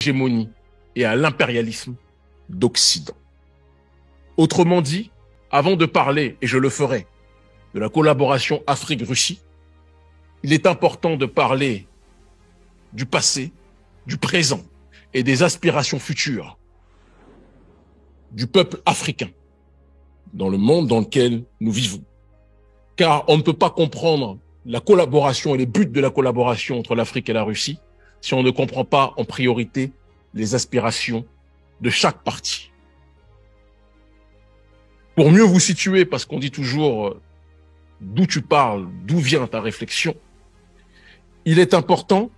l'hégémonie et à l'impérialisme d'Occident. Autrement dit, avant de parler, et je le ferai, de la collaboration Afrique-Russie, il est important de parler du passé, du présent et des aspirations futures du peuple africain dans le monde dans lequel nous vivons. Car on ne peut pas comprendre la collaboration et les buts de la collaboration entre l'Afrique et la Russie si on ne comprend pas en priorité les aspirations de chaque partie. Pour mieux vous situer, parce qu'on dit toujours d'où tu parles, d'où vient ta réflexion, il est important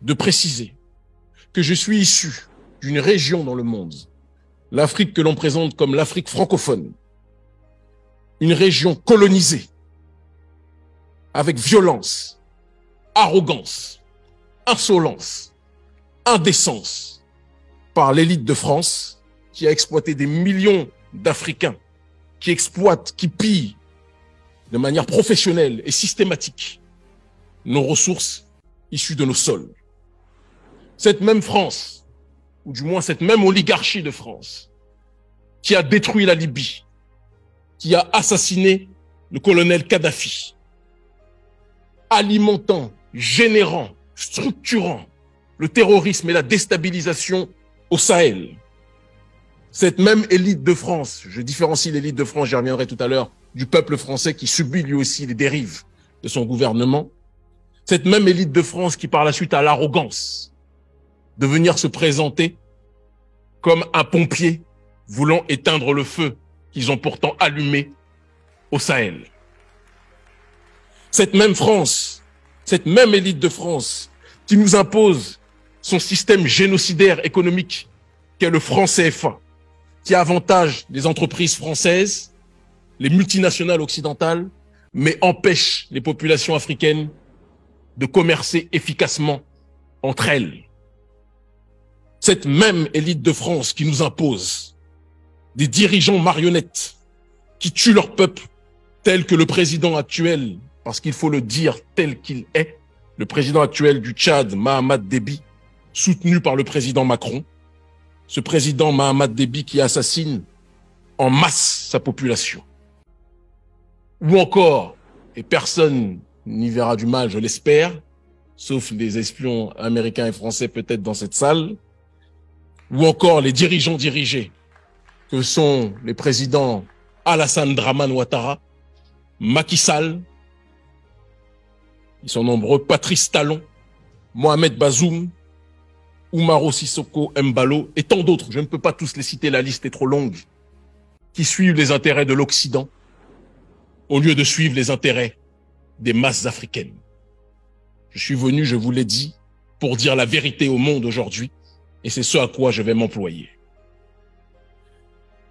de préciser que je suis issu d'une région dans le monde, l'Afrique que l'on présente comme l'Afrique francophone, une région colonisée, avec violence, arrogance, insolence, indécence, par l'élite de France, qui a exploité des millions d'Africains, qui exploite, qui pille de manière professionnelle et systématique nos ressources issues de nos sols. Cette même France, ou du moins cette même oligarchie de France, qui a détruit la Libye, qui a assassiné le colonel Kadhafi, alimentant, générant, structurant le terrorisme et la déstabilisation au Sahel. Cette même élite de France, je différencie l'élite de France, j'y reviendrai tout à l'heure, du peuple français qui subit lui aussi les dérives de son gouvernement. Cette même élite de France qui par la suite a l'arrogance de venir se présenter comme un pompier voulant éteindre le feu qu'ils ont pourtant allumé au Sahel. Cette même France, cette même élite de France qui nous impose son système génocidaire économique qu'est le franc CFA, qui avantage les entreprises françaises, les multinationales occidentales, mais empêche les populations africaines de commercer efficacement entre elles. Cette même élite de France qui nous impose des dirigeants marionnettes qui tuent leur peuple, tel que le président actuel, parce qu'il faut le dire tel qu'il est, le président actuel du Tchad, Mahamat Déby, soutenu par le président Macron, ce président Mahamat Déby qui assassine en masse sa population. Ou encore, et personne n'y verra du mal, je l'espère, sauf les espions américains et français peut-être dans cette salle, ou encore les dirigeants dirigés, que sont les présidents Alassane Dramane Ouattara, Macky Sall, ils sont nombreux, Patrice Talon, Mohamed Bazoum, Oumaro Sissoko Embalo et tant d'autres, je ne peux pas tous les citer, la liste est trop longue, qui suivent les intérêts de l'Occident au lieu de suivre les intérêts des masses africaines. Je suis venu, je vous l'ai dit, pour dire la vérité au monde aujourd'hui, et c'est ce à quoi je vais m'employer.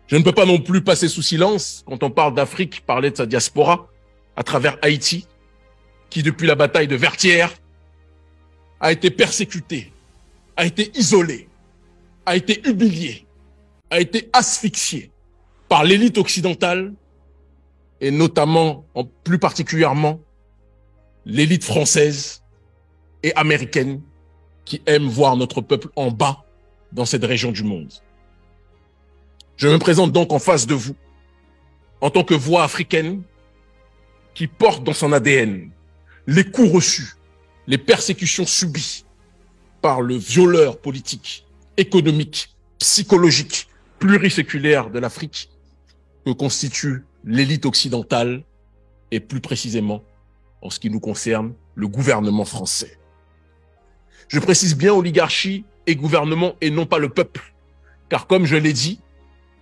Je ne peux pas non plus passer sous silence, quand on parle d'Afrique, parler de sa diaspora, à travers Haïti, qui depuis la bataille de Vertières, a été persécuté, a été isolé, a été humilié, a été asphyxié par l'élite occidentale, et notamment, plus particulièrement, l'élite française et américaine qui aime voir notre peuple en bas dans cette région du monde. Je me présente donc en face de vous en tant que voix africaine qui porte dans son ADN les coups reçus, les persécutions subies par le violeur politique, économique, psychologique, pluriséculaire de l'Afrique que constitue l'élite occidentale et plus précisément, en ce qui nous concerne, le gouvernement français. Je précise bien oligarchie et gouvernement et non pas le peuple, car comme je l'ai dit,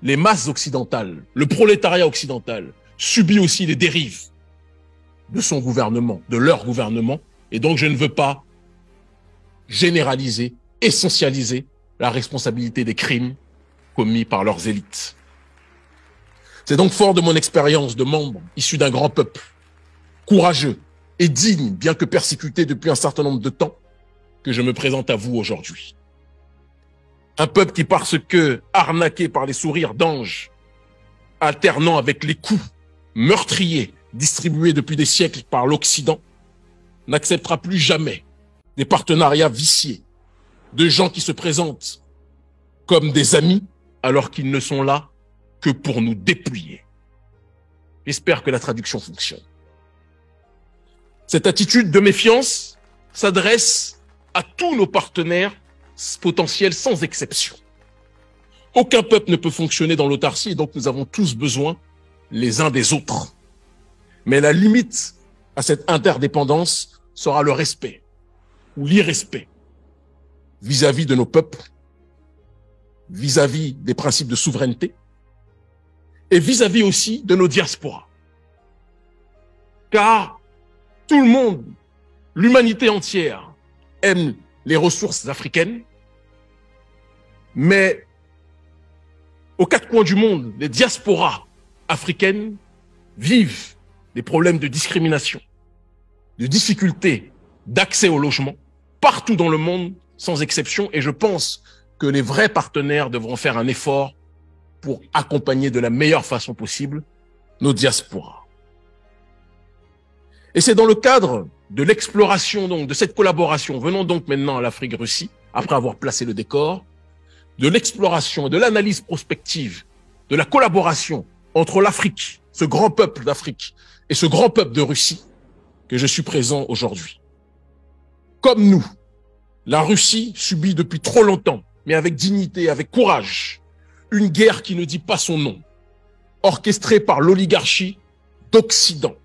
les masses occidentales, le prolétariat occidental subit aussi les dérives de son gouvernement, de leur gouvernement, et donc je ne veux pas généraliser, essentialiser la responsabilité des crimes commis par leurs élites. C'est donc fort de mon expérience de membre issu d'un grand peuple, courageux et digne, bien que persécuté depuis un certain nombre de temps, que je me présente à vous aujourd'hui. Un peuple qui, parce que arnaqué par les sourires d'anges, alternant avec les coups meurtriers distribués depuis des siècles par l'Occident, n'acceptera plus jamais des partenariats viciés, de gens qui se présentent comme des amis alors qu'ils ne sont là que pour nous dépouiller. J'espère que la traduction fonctionne. Cette attitude de méfiance s'adresse à tous nos partenaires potentiels sans exception. Aucun peuple ne peut fonctionner dans l'autarcie et donc nous avons tous besoin les uns des autres. Mais la limite à cette interdépendance sera le respect ou l'irrespect vis-à-vis de nos peuples, vis-à-vis des principes de souveraineté et vis-à-vis aussi de nos diasporas. Car tout le monde, l'humanité entière, aime les ressources africaines, mais aux quatre coins du monde, les diasporas africaines vivent des problèmes de discrimination, de difficultés d'accès au logement, partout dans le monde, sans exception, et je pense que les vrais partenaires devront faire un effort pour accompagner de la meilleure façon possible nos diasporas. Et c'est dans le cadre de l'exploration, donc, de cette collaboration, venons donc maintenant à l'Afrique-Russie, après avoir placé le décor, de l'exploration, de l'analyse prospective, de la collaboration entre l'Afrique, ce grand peuple d'Afrique, et ce grand peuple de Russie, que je suis présent aujourd'hui. Comme nous, la Russie subit depuis trop longtemps, mais avec dignité, avec courage, une guerre qui ne dit pas son nom, orchestrée par l'oligarchie d'Occident.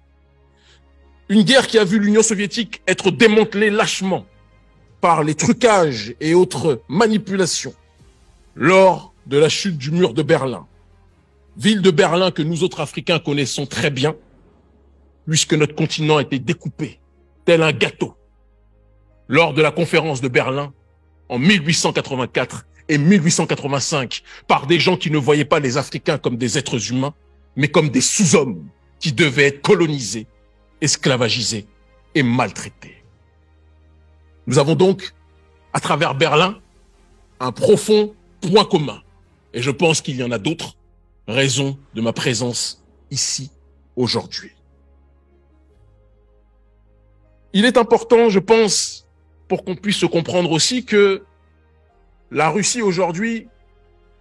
Une guerre qui a vu l'Union soviétique être démantelée lâchement par les trucages et autres manipulations lors de la chute du mur de Berlin. Ville de Berlin que nous autres Africains connaissons très bien, puisque notre continent a été découpé tel un gâteau lors de la conférence de Berlin en 1884 et 1885 par des gens qui ne voyaient pas les Africains comme des êtres humains, mais comme des sous-hommes qui devaient être colonisés, esclavagisés et maltraités. Nous avons donc, à travers Berlin, un profond point commun. Et je pense qu'il y en a d'autres raisons de ma présence ici aujourd'hui. Il est important, je pense, pour qu'on puisse se comprendre aussi que la Russie aujourd'hui,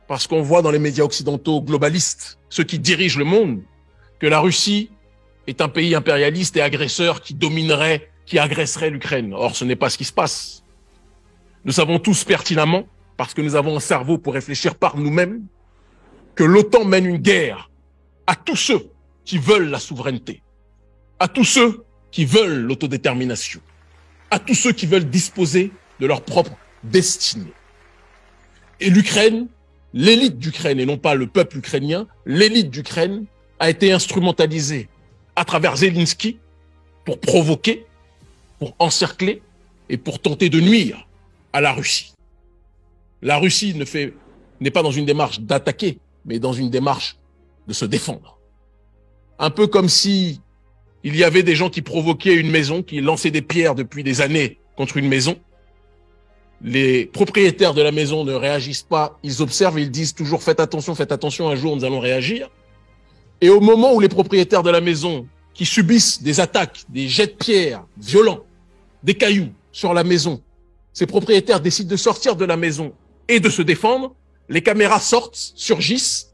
parce qu'on voit dans les médias occidentaux globalistes, ceux qui dirigent le monde, que la Russie est un pays impérialiste et agresseur qui dominerait, qui agresserait l'Ukraine. Or, ce n'est pas ce qui se passe. Nous savons tous pertinemment, parce que nous avons un cerveau pour réfléchir par nous-mêmes, que l'OTAN mène une guerre à tous ceux qui veulent la souveraineté, à tous ceux qui veulent l'autodétermination, à tous ceux qui veulent disposer de leur propre destinée. Et l'Ukraine, l'élite d'Ukraine, et non pas le peuple ukrainien, l'élite d'Ukraine a été instrumentalisée à travers Zelensky pour provoquer, pour encercler et pour tenter de nuire à la Russie. La Russie n'est pas dans une démarche d'attaquer, mais dans une démarche de se défendre. Un peu comme si il y avait des gens qui provoquaient une maison, qui lançaient des pierres depuis des années contre une maison. Les propriétaires de la maison ne réagissent pas, ils observent et ils disent toujours faites attention, un jour nous allons réagir. Et au moment où les propriétaires de la maison qui subissent des attaques, des jets de pierres violents, des cailloux sur la maison, ces propriétaires décident de sortir de la maison et de se défendre, les caméras sortent, surgissent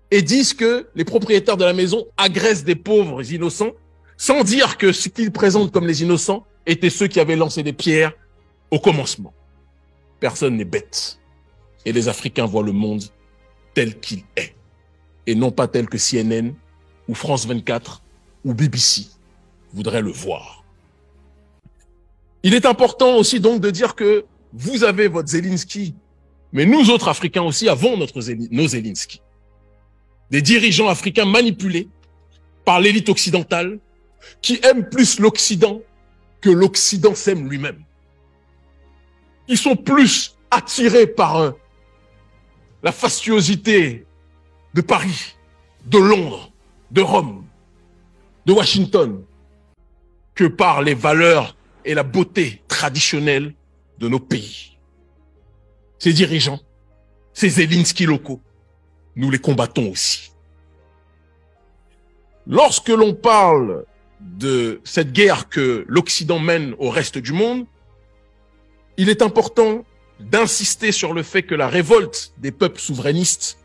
et disent que les propriétaires de la maison agressent des pauvres innocents sans dire que ce qu'ils présentent comme les innocents étaient ceux qui avaient lancé des pierres au commencement. Personne n'est bête. Et les Africains voient le monde tel qu'il est. Et non pas tel que CNN ou France 24 ou BBC voudraient le voir. Il est important aussi donc de dire que vous avez votre Zelensky, mais nous autres Africains aussi avons nos Zelensky. Des dirigeants africains manipulés par l'élite occidentale qui aiment plus l'Occident que l'Occident s'aime lui-même. Ils sont plus attirés par la fastuosité de Paris, de Londres, de Rome, de Washington, que par les valeurs et la beauté traditionnelle de nos pays. Ces dirigeants, ces Zelensky locaux, nous les combattons aussi. Lorsque l'on parle de cette guerre que l'Occident mène au reste du monde, il est important d'insister sur le fait que la révolte des peuples souverainistes